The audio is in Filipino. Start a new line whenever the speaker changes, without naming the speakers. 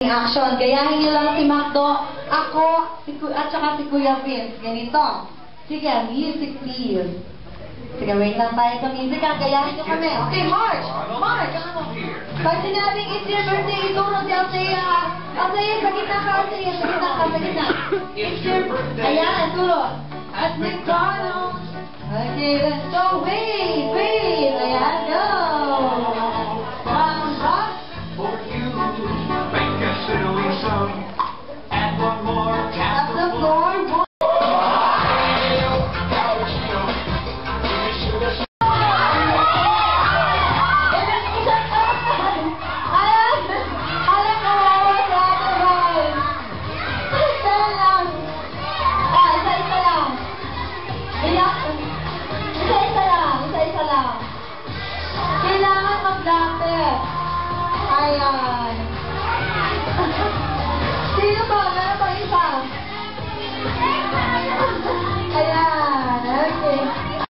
Action. Gayahin niyo lang si Macdo, ako, at saka si Kuya Vince. Ganito. Sige, music please. Sige, wait lang tayo sa music. Gayahin niyo kami. Okay, March! March! Pag sinabing it's your birthday, ituro si Althea. Althea, sa gitna ka, Althea. Sa gitna ka, sa gitna. It's your birthday. Ayan, turo. At McDonald's. Okay, let's go. Wait, wait. Ayan, go. Rock.
For you, make us silly song.